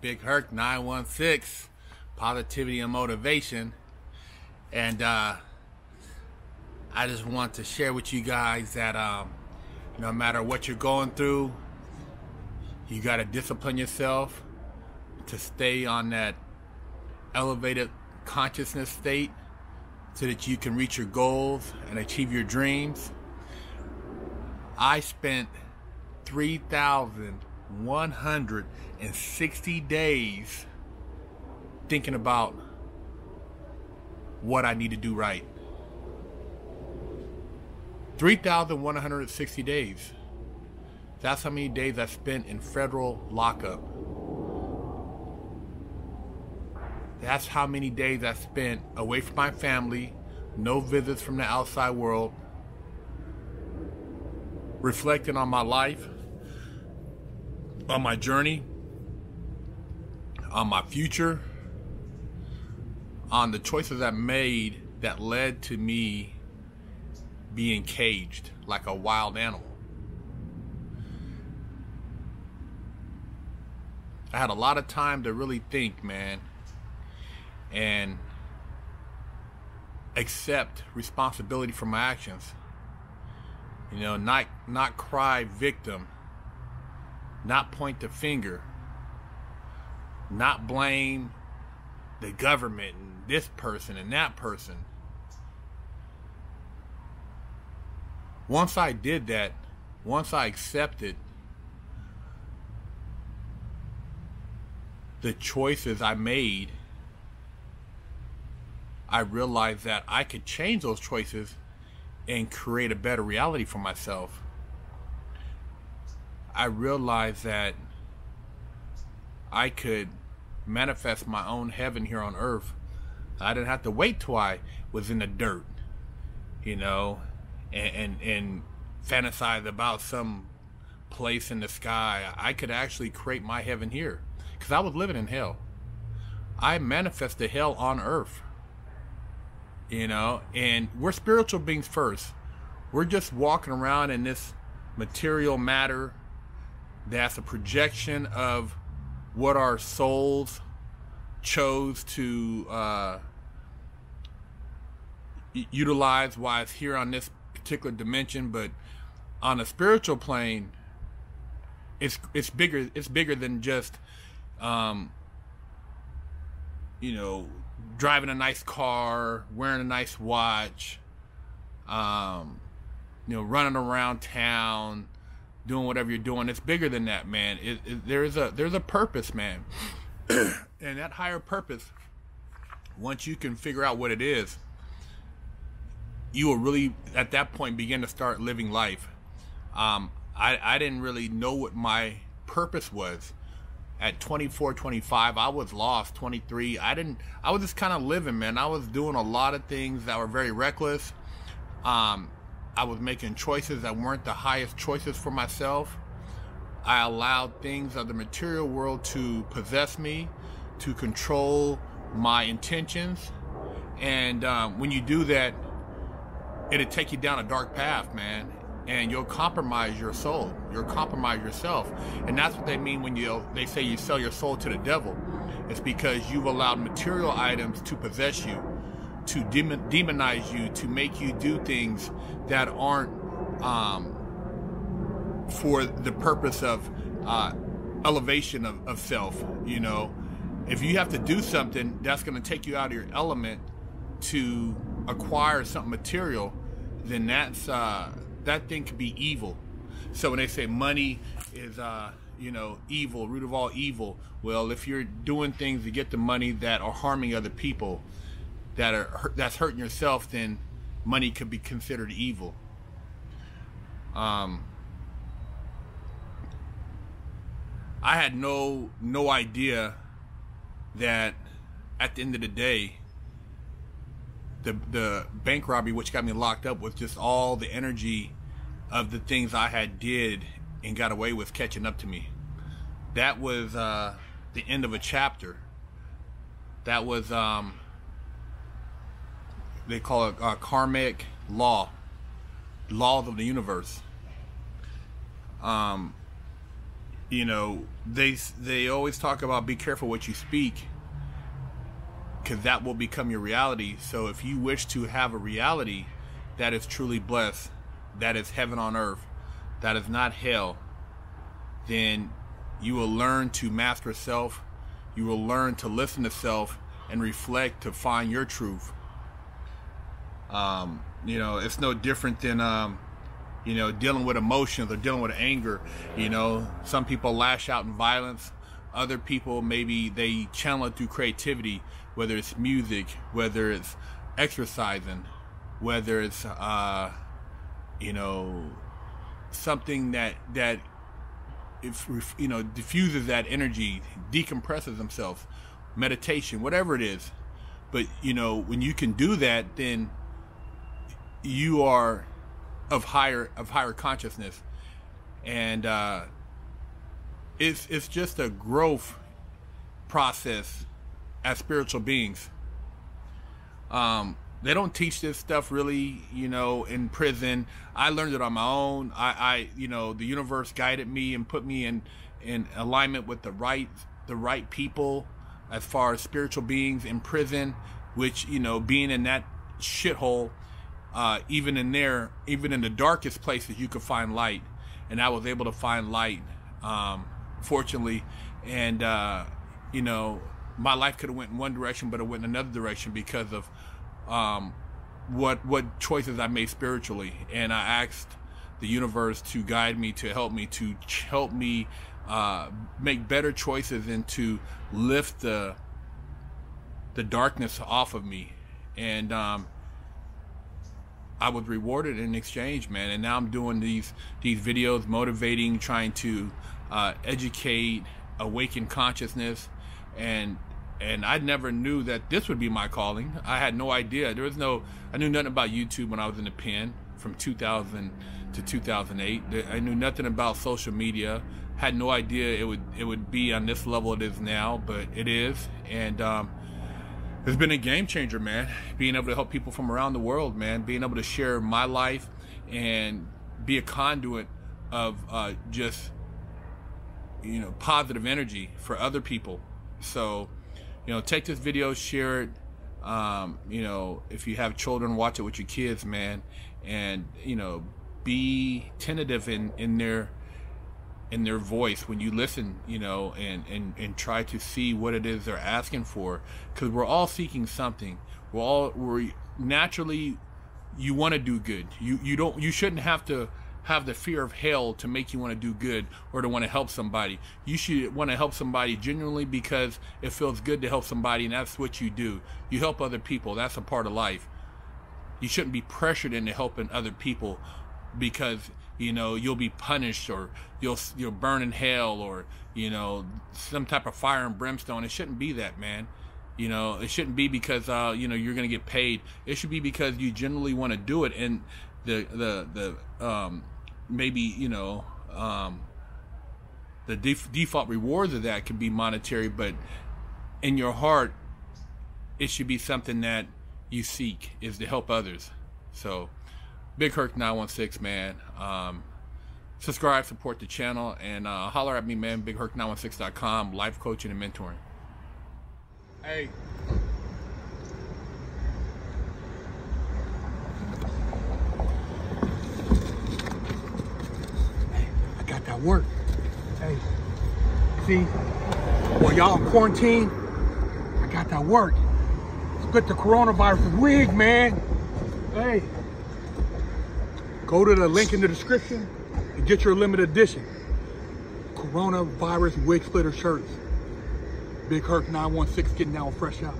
Big Herc 916, positivity and motivation. And I just want to share with you guys that no matter what you're going through, you got to discipline yourself to stay on that elevated consciousness state so that you can reach your goals and achieve your dreams. I spent 3,160 days thinking about what I need to do right. 3,160 days. That's how many days I spent in federal lockup. That's how many days I spent away from my family, no visits from the outside world, reflecting on my life, on my journey, on my future, on the choices I made that led to me being caged like a wild animal. I had a lot of time to really think, man, and accept responsibility for my actions. You know, not cry victim, not point the finger, not blame the government and this person and that person. Once I did that, once I accepted the choices I made, I realized that I could change those choices and create a better reality for myself. I realized that I could manifest my own heaven here on earth. I didn't have to wait till I was in the dirt, you know, and fantasize about some place in the sky. I could actually create my heaven here, because I was living in hell. I manifested hell on earth. You know, and we're spiritual beings first. We're just walking around in this material matter that's a projection of what our souls chose to utilize while it's here on this particular dimension. But on a spiritual plane, it's bigger. It's bigger than just you know, driving a nice car, wearing a nice watch, you know, running around town, doing whatever you're doing. It's bigger than that, man. There's a purpose, man. And that higher purpose, once you can figure out what it is, you will really, at that point, begin to start living life. I didn't really know what my purpose was. At 24, 25, I was lost. 23, I was just kind of living, man. I was doing a lot of things that were very reckless. I was making choices that weren't the highest choices for myself. I allowed things of the material world to possess me, to control my intentions. And when you do that, it'll take you down a dark path, man. And you'll compromise your soul. You'll compromise yourself. And that's what they mean when they say you sell your soul to the devil. It's because you've allowed material items to possess you, to demonize you, to make you do things that aren't for the purpose of elevation of self. You know, if you have to do something that's going to take you out of your element to acquire something material, then that's that thing could be evil. So when they say money is, you know, evil, root of all evil, well, if you're doing things to get the money that are harming other people, that's hurting yourself, then money could be considered evil. I had no idea that at the end of the day, the bank robbery, which got me locked up, was just all the energy of the things I had did and got away with catching up to me. That was the end of a chapter. That was they call it karmic laws of the universe. you know, they always talk about be careful what you speak, because that will become your reality. So if you wish to have a reality that is truly blessed, that is heaven on earth, that is not hell, then you will learn to master self. You will learn to listen to self and reflect to find your truth. You know, it's no different than you know, dealing with emotions or dealing with anger. You know, some people lash out in violence. Other people, maybe they channel it through creativity, whether it's music, whether it's exercising, whether it's, you know, something that if, you know, diffuses that energy, decompresses themselves, meditation, whatever it is. But, you know, when you can do that, then you are of higher consciousness, and it's just a growth process as spiritual beings. They don't teach this stuff really, you know, in prison. I learned it on my own. I you know, the universe guided me and put me in alignment with the right people as far as spiritual beings in prison, which, you know, being in that shithole, even in the darkest places, you could find light, and I was able to find light, fortunately. And you know, my life could have went in one direction, but it went in another direction because of what choices I made spiritually. And I asked the universe to guide me, to help me make better choices and to lift the darkness off of me. And I was rewarded in exchange, man. And now I'm doing these videos, motivating, trying to educate, awaken consciousness, and I never knew that this would be my calling. I had no idea. I knew nothing about YouTube when I was in the pen from 2000 to 2008. I knew nothing about social media. Had no idea it would be on this level it is now, but it is. And it's been a game changer, man. Being able to help people from around the world, man. Being able to share my life and be a conduit of just, you know, positive energy for other people. So, you know, take this video, share it. You know, if you have children, watch it with your kids, man. And, you know, be tentative in their voice when you listen, you know, and try to see what it is they're asking for, because we're all seeking something. We're naturally, you want to do good. You shouldn't have to have the fear of hell to make you want to do good or to want to help somebody. You should want to help somebody genuinely because it feels good to help somebody, and that's what you do. You help other people. That's a part of life. You shouldn't be pressured into helping other people because, you know, you'll be punished, or you'll burn in hell, or, you know, some type of fire and brimstone. It shouldn't be that, man. You know, it shouldn't be because you know, you're gonna get paid. It should be because you genuinely want to do it, and the maybe, you know, the default rewards of that could be monetary, but in your heart, it should be something that you seek, is to help others. So, Big Herc 916, man. Subscribe, support the channel, and holler at me, man. BigHerc916.com, life coaching and mentoring. Hey. I got that work. Hey, see, while y'all in quarantine, I got that work. Split the coronavirus wig, man. Hey, go to the link in the description and get your limited edition coronavirus wig splitter shirts. Big Herc 916 getting down fresh out.